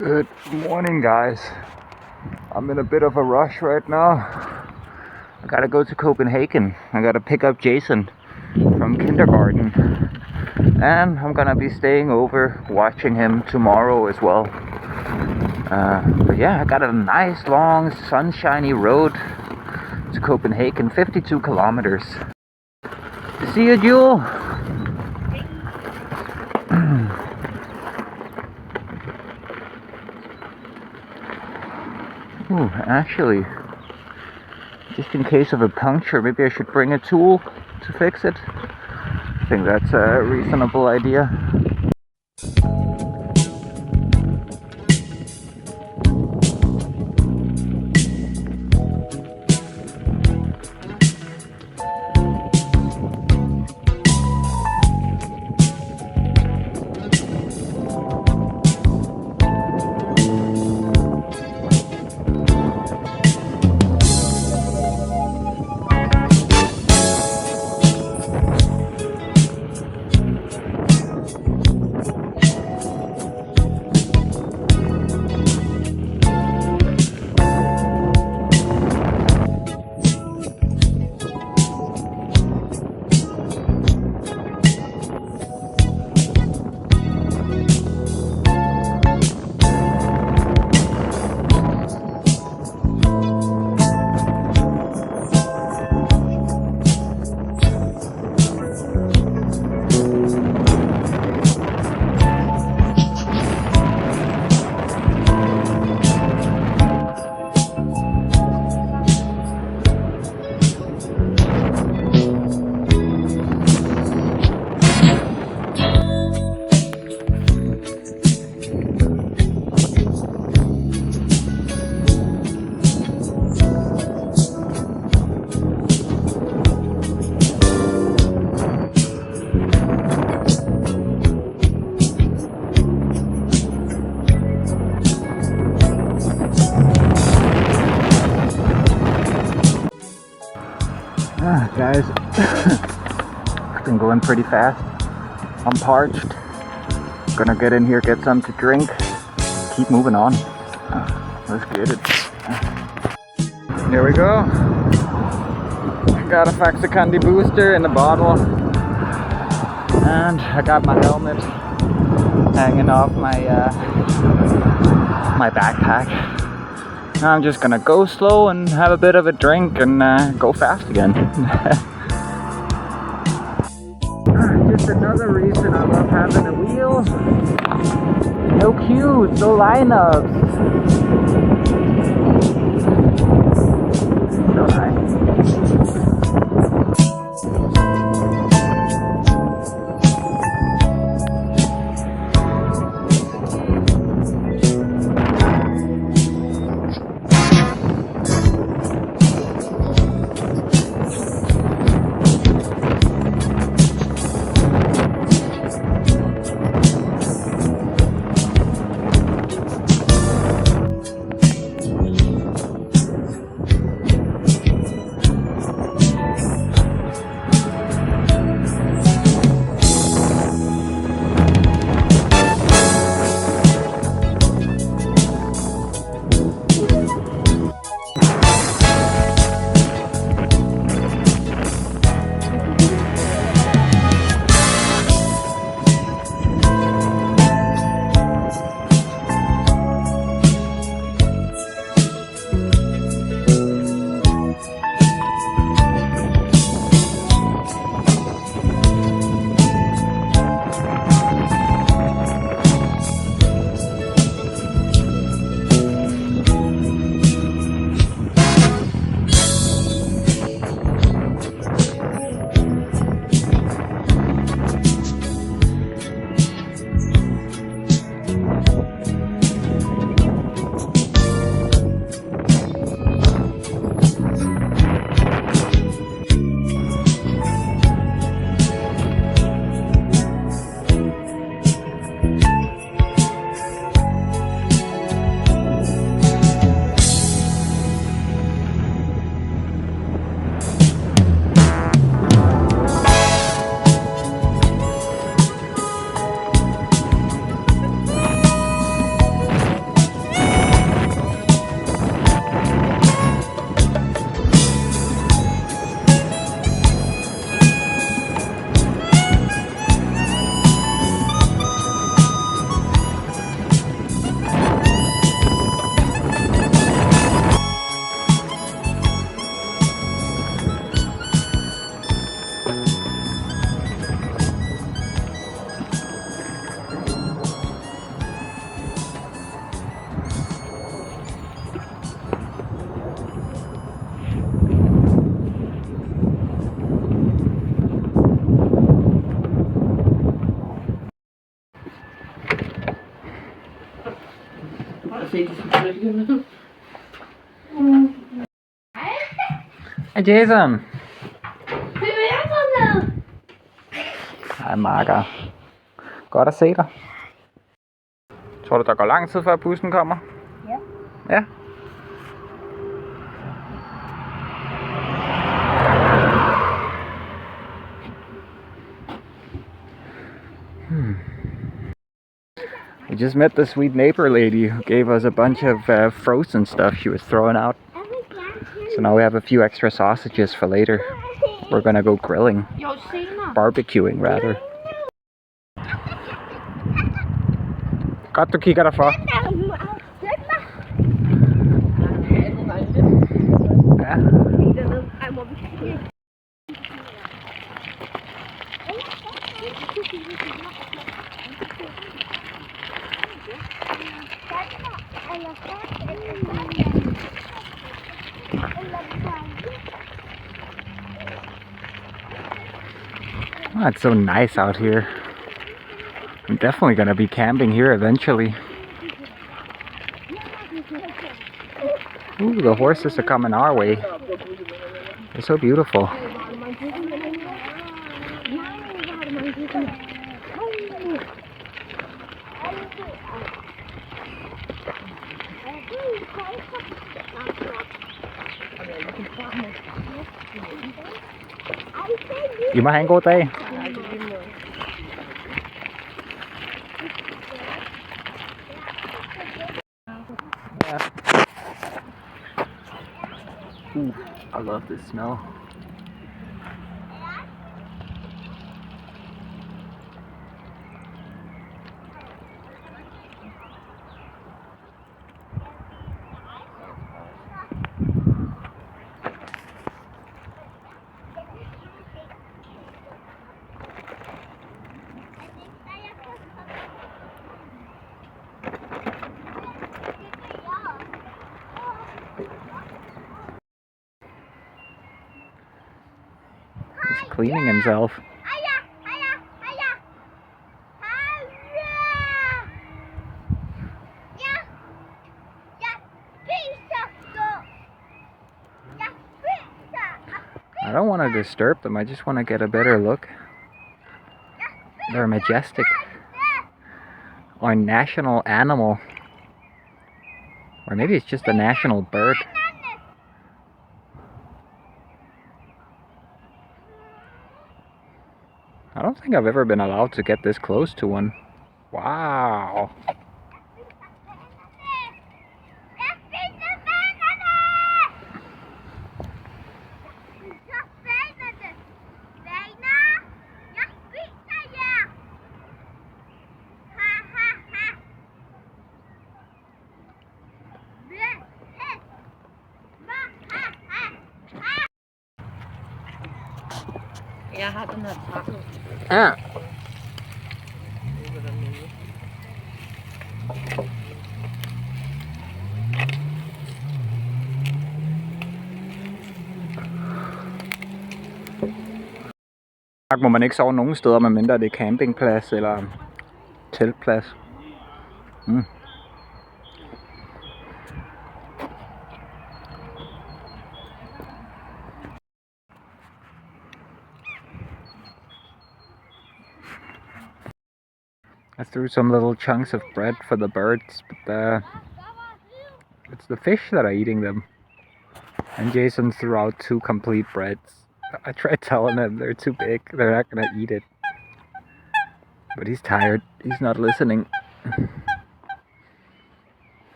Good morning, guys. I'm in a bit of a rush right now. I gotta go to Copenhagen. I gotta pick up Jason from kindergarten. And I'm gonna be staying over watching him tomorrow as well. But yeah, I got a nice long sunshiny road to Copenhagen, 52 kilometers. See you, Jewel? Ooh, actually, just in case of a puncture, maybe I should bring a tool to fix it. I think that's a reasonable idea. Guys, it's been going pretty fast. I'm parched. Gonna get in here, get some to drink, keep moving on. Let's get it. Here we go. I got a Faxicandi booster in the bottle, and I got my helmet hanging off my backpack. I'm just gonna go slow and have a bit of a drink and go fast again. Just another reason I love having a wheel. No queues, no lineups. So nice. Hej Jason. Hej Marker. Godt at se dig. Tror du, der går lang tid før bussen kommer? Ja. Ja. We just met the sweet neighbor lady who gave us a bunch of frozen stuff she was throwing out. So now we have a few extra sausages for later. We're gonna go grilling. Barbecuing rather. Godt du kigger dig for. Ja. Oh, it's so nice out here. I'm definitely gonna be camping here eventually. Ooh, the horses are coming our way. They're so beautiful. I må have en god dag. Ooh, I love this smell. He's cleaning himself. I don't want to disturb them, I just want to get a better look. They're majestic. Or national animal. Or maybe it's just a national bird. I don't think I've ever been allowed to get this close to one. Wow. Jeg har den her takke. Ja. Må man ikke sove nogen steder, medmindre det er campingplads eller teltplads. I threw some little chunks of bread for the birds, but it's the fish that are eating them. And Jason threw out 2 complete breads. I tried telling him they're too big, they're not gonna eat it. But he's tired, he's not listening.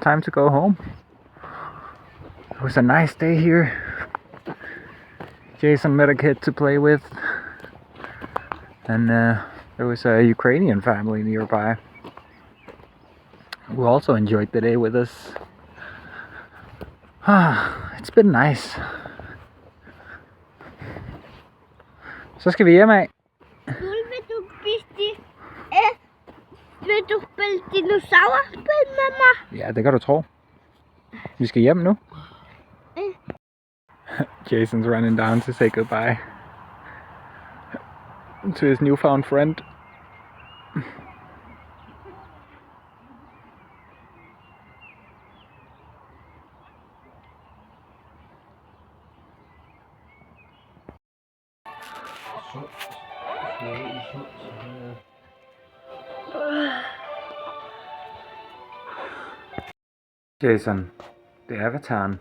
Time to go home. It was a nice day here. Jason met a kid to play with. And there was a Ukrainian family nearby who also enjoyed the day with us. It's been nice. Så skal vi hjem af. Vil du spille dinosaurspil med mig? Ja, det kan du tro. Vi skal hjem nu. Jason's running down to say goodbye to his newfound friend. Jason, det er avataren.